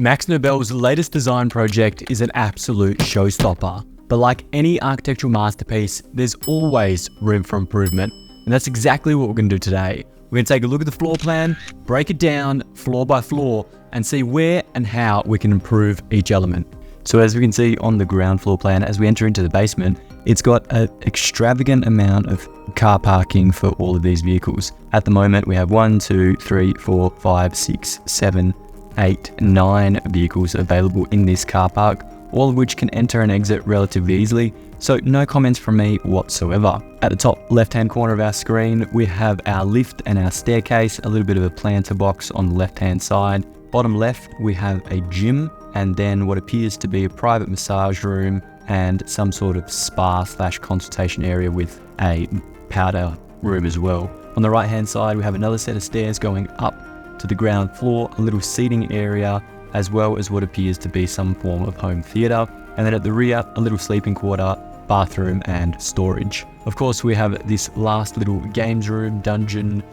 Max Nobel's latest design project is an absolute showstopper. But like any architectural masterpiece, there's always room for improvement. And that's exactly what we're going to do today. We're going to take a look at the floor plan, break it down floor by floor, and see where and how we can improve each element. So as we can see on the ground floor plan, as we enter into the basement, it's got an extravagant amount of car parking for all of these vehicles. At the moment, we have 1, 2, 3, 4, 5, 6, 7, 8, 9 vehicles available in this car park, all of which can enter and exit relatively easily. So no comments from me whatsoever. At the top left-hand corner of our screen, we have our lift and our staircase, a little bit of a planter box on the left-hand side. Bottom left, we have a gym, and then what appears to be a private massage room and some sort of spa/consultation area with a powder room as well. On the right-hand side, we have another set of stairs going up to the ground floor, a little seating area, as well as what appears to be some form of home theatre. And then at the rear, a little sleeping quarter, bathroom and storage. Of course, we have this last little games room, dungeon,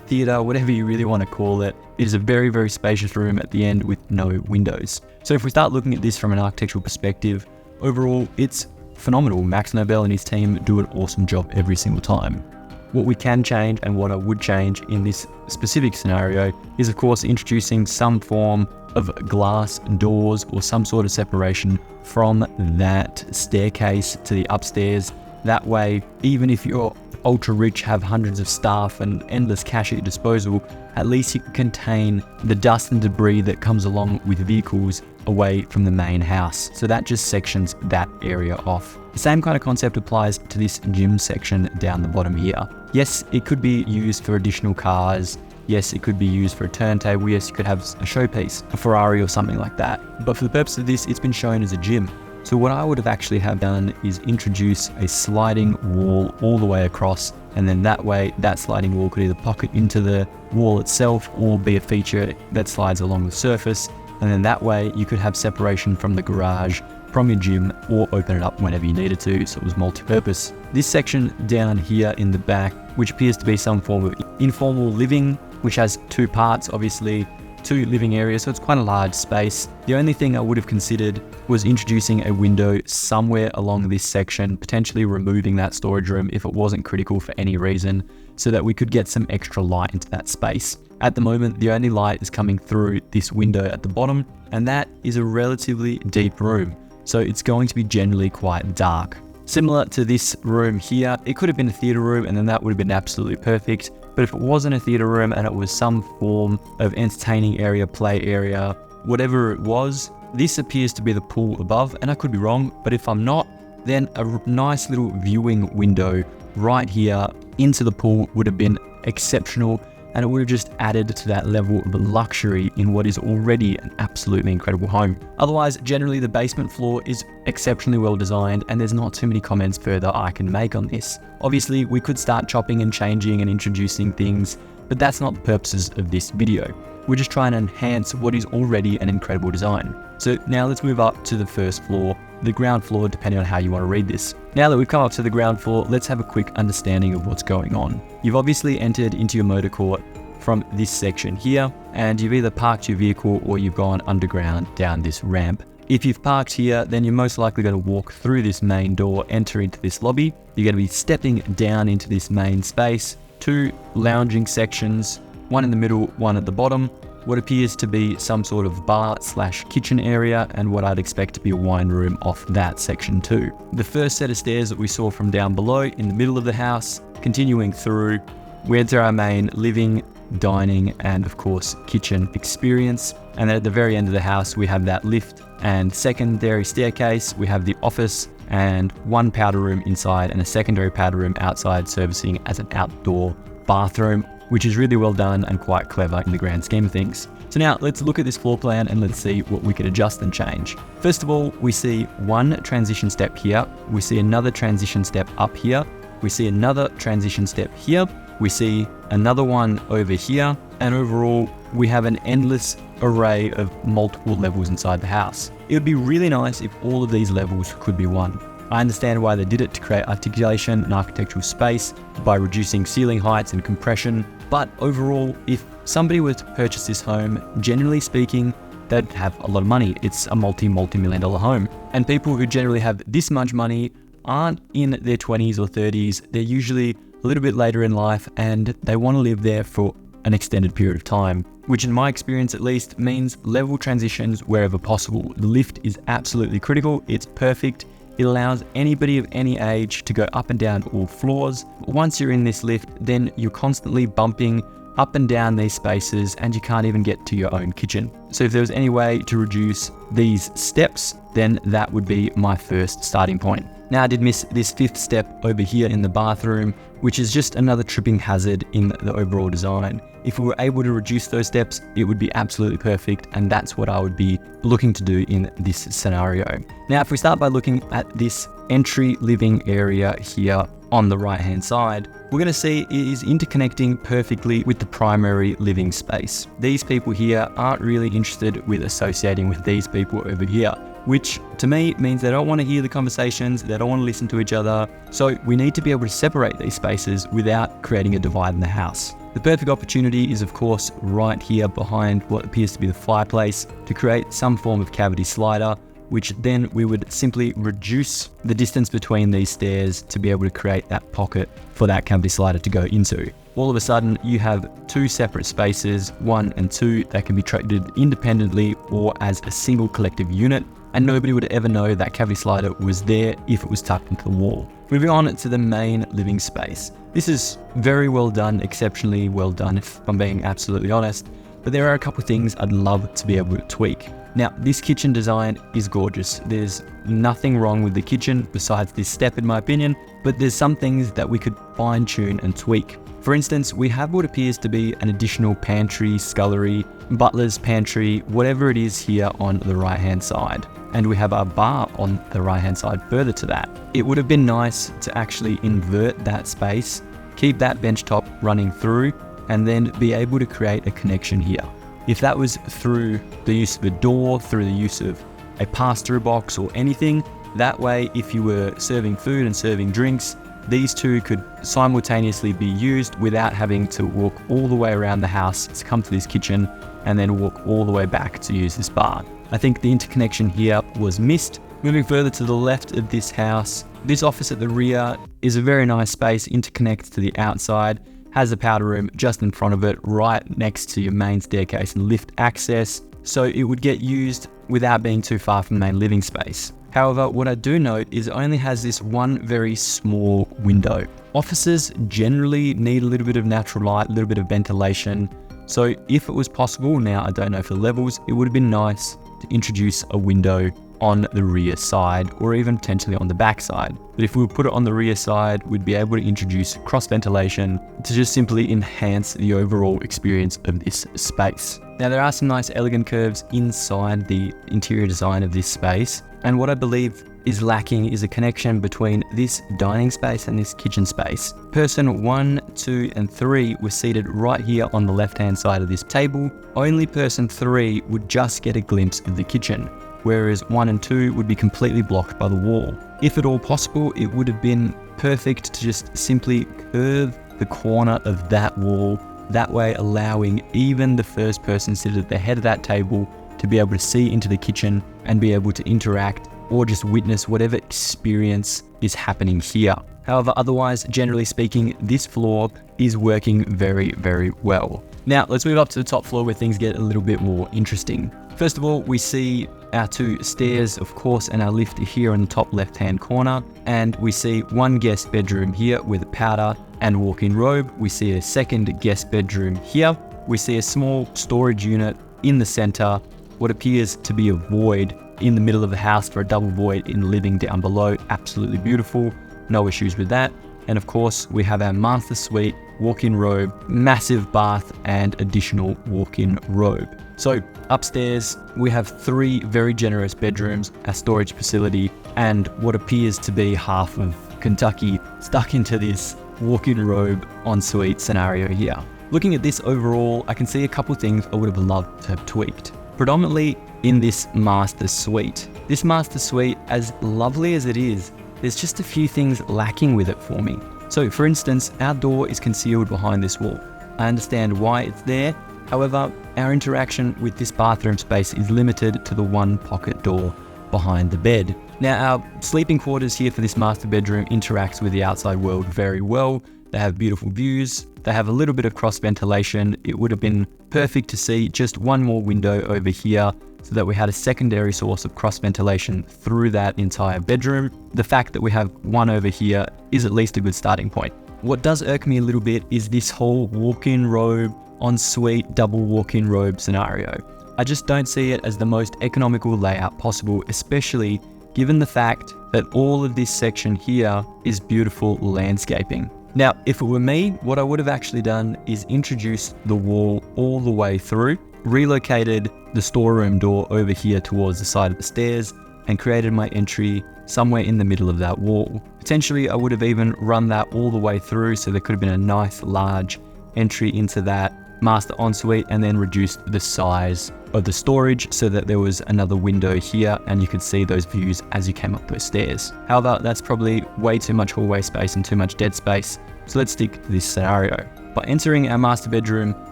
theatre, whatever you really want to call it. It is a very, very spacious room at the end with no windows. So if we start looking at this from an architectural perspective, overall, it's phenomenal. Max Nobel and his team do an awesome job every single time. What we can change and what I would change in this specific scenario is, of course, introducing some form of glass doors or some sort of separation from that staircase to the upstairs. That way, even if you're ultra rich, have hundreds of staff and endless cash at your disposal, at least you can contain the dust and debris that comes along with vehicles away from the main house. So that just sections that area off. The same kind of concept applies to this gym section down the bottom here. Yes, it could be used for additional cars. Yes, it could be used for a turntable. Yes, you could have a showpiece, a Ferrari or something like that. But for the purpose of this, it's been shown as a gym. So what I would have actually have done is introduce a sliding wall all the way across, and then that way that sliding wall could either pocket into the wall itself or be a feature that slides along the surface. And then that way you could have separation from the garage, from your gym, or open it up whenever you needed to, so it was multi-purpose. This section down here in the back, which appears to be some form of informal living, which has two parts, obviously, 2 living areas, so it's quite a large space. The only thing I would have considered was introducing a window somewhere along this section, potentially removing that storage room if it wasn't critical for any reason, so that we could get some extra light into that space. At the moment, the only light is coming through this window at the bottom, and that is a relatively deep room, so it's going to be generally quite dark. Similar to this room here, it could have been a theatre room, and then that would have been absolutely perfect. But if it wasn't a theatre room and it was some form of entertaining area, play area, whatever it was, this appears to be the pool above, and I could be wrong, but if I'm not, then a nice little viewing window right here into the pool would have been exceptional, and it would have just added to that level of luxury in what is already an absolutely incredible home. Otherwise, generally the basement floor is exceptionally well designed, and there's not too many comments further I can make on this. Obviously, we could start chopping and changing and introducing things, but that's not the purposes of this video. We're just trying to enhance what is already an incredible design. So now let's move up to the first floor, the ground floor, depending on how you want to read this. Now that we've come up to the ground floor, let's have a quick understanding of what's going on. You've obviously entered into your motor court from this section here, and you've either parked your vehicle or you've gone underground down this ramp. If you've parked here, then you're most likely going to walk through this main door, enter into this lobby. You're going to be stepping down into this main space, 2 lounging sections, one in the middle, one at the bottom, what appears to be some sort of bar/kitchen area, and what I'd expect to be a wine room off that section too. The first set of stairs that we saw from down below in the middle of the house, continuing through, we enter our main living, dining, and of course kitchen experience. And then at the very end of the house, we have that lift and secondary staircase. We have the office and 1 powder room inside and a secondary powder room outside, servicing as an outdoor bathroom, which is really well done and quite clever in the grand scheme of things. So now let's look at this floor plan and let's see what we could adjust and change. First of all, we see 1 transition step here. We see another transition step up here. We see another transition step here. We see another one over here. And overall, we have an endless array of multiple levels inside the house. It would be really nice if all of these levels could be one. I understand why they did it, to create articulation and architectural space by reducing ceiling heights and compression. But overall, if somebody were to purchase this home, generally speaking, they'd have a lot of money. It's a multi-million dollar home. And people who generally have this much money aren't in their 20s or 30s. They're usually a little bit later in life and they want to live there for an extended period of time, which in my experience at least means level transitions wherever possible. The lift is absolutely critical. It's perfect. It allows anybody of any age to go up and down all floors. Once you're in this lift, then you're constantly bumping up and down these spaces and you can't even get to your own kitchen. So if there was any way to reduce these steps, then that would be my first starting point. Now I did miss this fifth step over here in the bathroom, which is just another tripping hazard in the overall design. If we were able to reduce those steps, it would be absolutely perfect, and that's what I would be looking to do in this scenario. Now, if we start by looking at this entry living area here on the right hand side, we're going to see it is interconnecting perfectly with the primary living space. These people here aren't really interested with associating with these people over here, which to me means they don't want to hear the conversations, they don't want to listen to each other. So we need to be able to separate these spaces without creating a divide in the house. The perfect opportunity is of course right here behind what appears to be the fireplace to create some form of cavity slider, which then we would simply reduce the distance between these stairs to be able to create that pocket for that cavity slider to go into. All of a sudden you have two separate spaces, 1 and 2, that can be treated independently or as a single collective unit, and nobody would ever know that cavity slider was there if it was tucked into the wall. Moving on to the main living space. This is very well done, exceptionally well done if I'm being absolutely honest, but there are a couple of things I'd love to be able to tweak. Now, this kitchen design is gorgeous. There's nothing wrong with the kitchen besides this step in my opinion, but there's some things that we could fine tune and tweak. For instance, we have what appears to be an additional pantry, scullery, butler's pantry, whatever it is here on the right hand side. And we have our bar on the right hand side further to that. It would have been nice to actually invert that space, keep that bench top running through, and then be able to create a connection here. If that was through the use of a door, through the use of a pass-through box or anything, that way if you were serving food and serving drinks, these two could simultaneously be used without having to walk all the way around the house to come to this kitchen and then walk all the way back to use this bar. I think the interconnection here was missed. Moving further to the left of this house, this office at the rear is a very nice space, interconnects to the outside, has a powder room just in front of it, right next to your main staircase and lift access, so it would get used without being too far from the main living space. However, what I do note is it only has this one very small window. Offices generally need a little bit of natural light, a little bit of ventilation, so if it was possible, now I don't know for the levels, it would have been nice to introduce a window on the rear side or even potentially on the back side. But if we put it on the rear side, we'd be able to introduce cross ventilation to just simply enhance the overall experience of this space. Now there are some nice elegant curves inside the interior design of this space, and what I believe is lacking is a connection between this dining space and this kitchen space. Person 1, 2, and 3 were seated right here on the left-hand side of this table. Only person 3 would just get a glimpse of the kitchen, whereas 1 and 2 would be completely blocked by the wall. If at all possible, it would have been perfect to just simply curve the corner of that wall, that way allowing even the first person seated at the head of that table to be able to see into the kitchen and be able to interact or just witness whatever experience is happening here. However, otherwise, generally speaking, this floor is working very, very well. Now, let's move up to the top floor where things get a little bit more interesting. First of all, we see our two stairs, of course, and our lift here in the top left-hand corner. And we see one guest bedroom here with a powder and walk-in robe. We see a second guest bedroom here. We see a small storage unit in the center, what appears to be a void in the middle of the house for a double void in living down below. Absolutely beautiful, no issues with that. And of course, we have our master suite, walk-in robe, massive bath, and additional walk-in robe. So upstairs, we have 3 very generous bedrooms, a storage facility, and what appears to be half of Kentucky stuck into this walk-in robe ensuite scenario here. Looking at this overall, I can see a couple things I would have loved to have tweaked. Predominantly in this master suite. This master suite, as lovely as it is, there's just a few things lacking with it for me. So for instance, our door is concealed behind this wall. I understand why it's there, However, our interaction with this bathroom space is limited to the one pocket door behind the bed. Now, our sleeping quarters here for this master bedroom interacts with the outside world very well. They have beautiful views. They have a little bit of cross ventilation. It would have been perfect to see just one more window over here so that we had a secondary source of cross ventilation through that entire bedroom. The fact that we have one over here is at least a good starting point. What does irk me a little bit is this whole walk-in robe, ensuite, double walk-in robe scenario. I just don't see it as the most economical layout possible, especially given the fact that all of this section here is beautiful landscaping. Now, if it were me, what I would have actually done is introduced the wall all the way through, relocated the storeroom door over here towards the side of the stairs, and created my entry somewhere in the middle of that wall. Potentially, I would have even run that all the way through, so there could have been a nice large entry into that master ensuite, and then reduced the size of the storage so that there was another window here and you could see those views as you came up those stairs. However, that's probably way too much hallway space and too much dead space, so let's stick to this scenario. By entering our master bedroom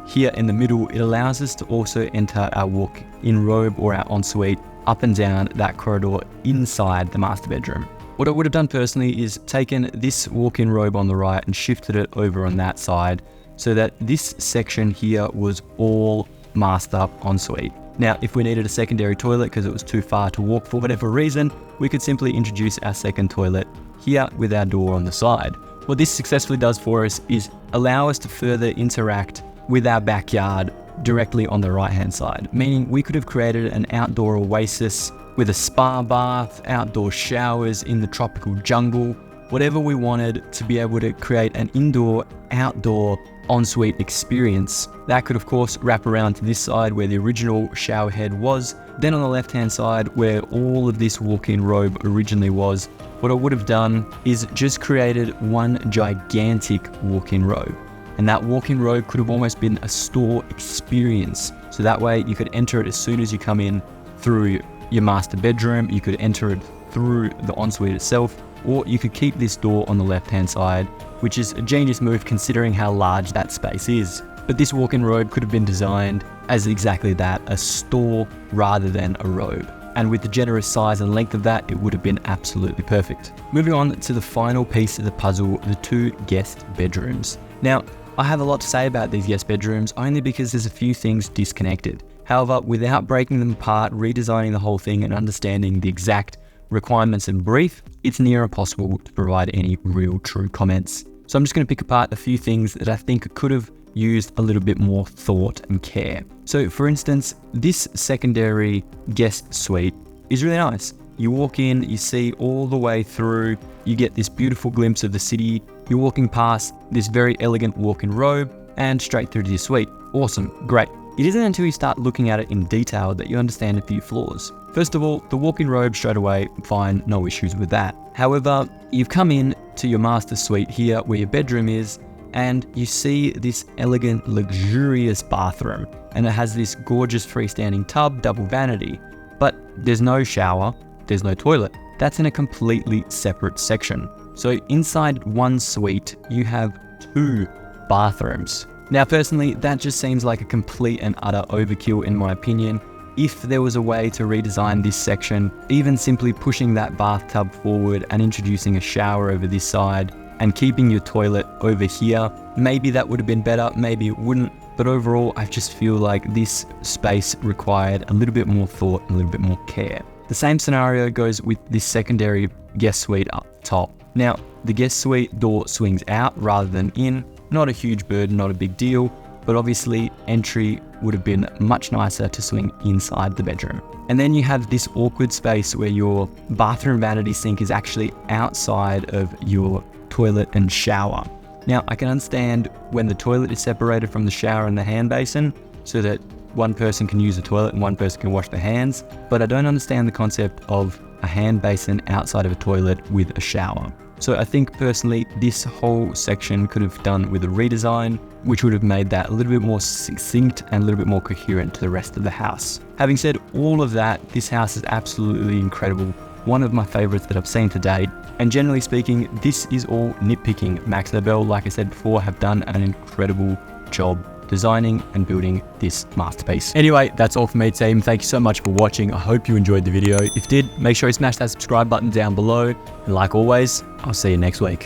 here in the middle, it allows us to also enter our walk-in robe or our ensuite up and down that corridor inside the master bedroom. What I would have done personally is taken this walk-in robe on the right and shifted it over on that side so that this section here was all master ensuite. Now, if we needed a secondary toilet because it was too far to walk for whatever reason, we could simply introduce our second toilet here with our door on the side. What this successfully does for us is allow us to further interact with our backyard directly on the right-hand side, meaning we could have created an outdoor oasis with a spa bath, outdoor showers in the tropical jungle, whatever we wanted to be able to create an indoor-outdoor ensuite experience. That could of course wrap around to this side where the original shower head was. Then on the left-hand side where all of this walk-in robe originally was, what I would have done is just created one gigantic walk-in robe. And that walk-in robe could have almost been a store experience. So that way you could enter it as soon as you come in through your master bedroom, you could enter it through the ensuite itself, or you could keep this door on the left-hand side, which is a genius move considering how large that space is. But this walk-in robe could have been designed as exactly that, a store rather than a robe. And with the generous size and length of that, it would have been absolutely perfect. Moving on to the final piece of the puzzle, the two guest bedrooms. Now, I have a lot to say about these guest bedrooms only because there's a few things disconnected. However, without breaking them apart, redesigning the whole thing and understanding the exact requirements and brief, it's near impossible to provide any real true comments. So I'm just going to pick apart a few things that I think could have used a little bit more thought and care. So for instance, this secondary guest suite is really nice. You walk in, you see all the way through, you get this beautiful glimpse of the city, you're walking past this very elegant walk-in robe and straight through to your suite. Awesome, great. It isn't until you start looking at it in detail that you understand a few flaws. First of all, the walk-in robe straight away, fine, no issues with that. However, you've come in to your master suite here where your bedroom is, and you see this elegant, luxurious bathroom, and it has this gorgeous freestanding tub, double vanity, but there's no shower, there's no toilet. That's in a completely separate section. So inside one suite, you have two bathrooms. Now, personally, that just seems like a complete and utter overkill in my opinion. If there was a way to redesign this section, even simply pushing that bathtub forward and introducing a shower over this side and keeping your toilet over here, maybe that would have been better, maybe it wouldn't. But overall, I just feel like this space required a little bit more thought, a little bit more care. The same scenario goes with this secondary guest suite up top. Now, the guest suite door swings out rather than in. Not a huge burden, not a big deal, but obviously entry would have been much nicer to swing inside the bedroom. And then you have this awkward space where your bathroom vanity sink is actually outside of your toilet and shower. Now, I can understand when the toilet is separated from the shower and the hand basin so that one person can use the toilet and one person can wash their hands, but I don't understand the concept of a hand basin outside of a toilet with a shower. So I think personally, this whole section could have done with a redesign, which would have made that a little bit more succinct and a little bit more coherent to the rest of the house. Having said all of that, this house is absolutely incredible. One of my favorites that I've seen to date. And generally speaking, this is all nitpicking. Max Nobel, like I said before, have done an incredible job designing and building this masterpiece. Anyway, that's all from me, team. Thank you so much for watching. I hope you enjoyed the video. If you did, make sure you smash that subscribe button down below. And like always, I'll see you next week.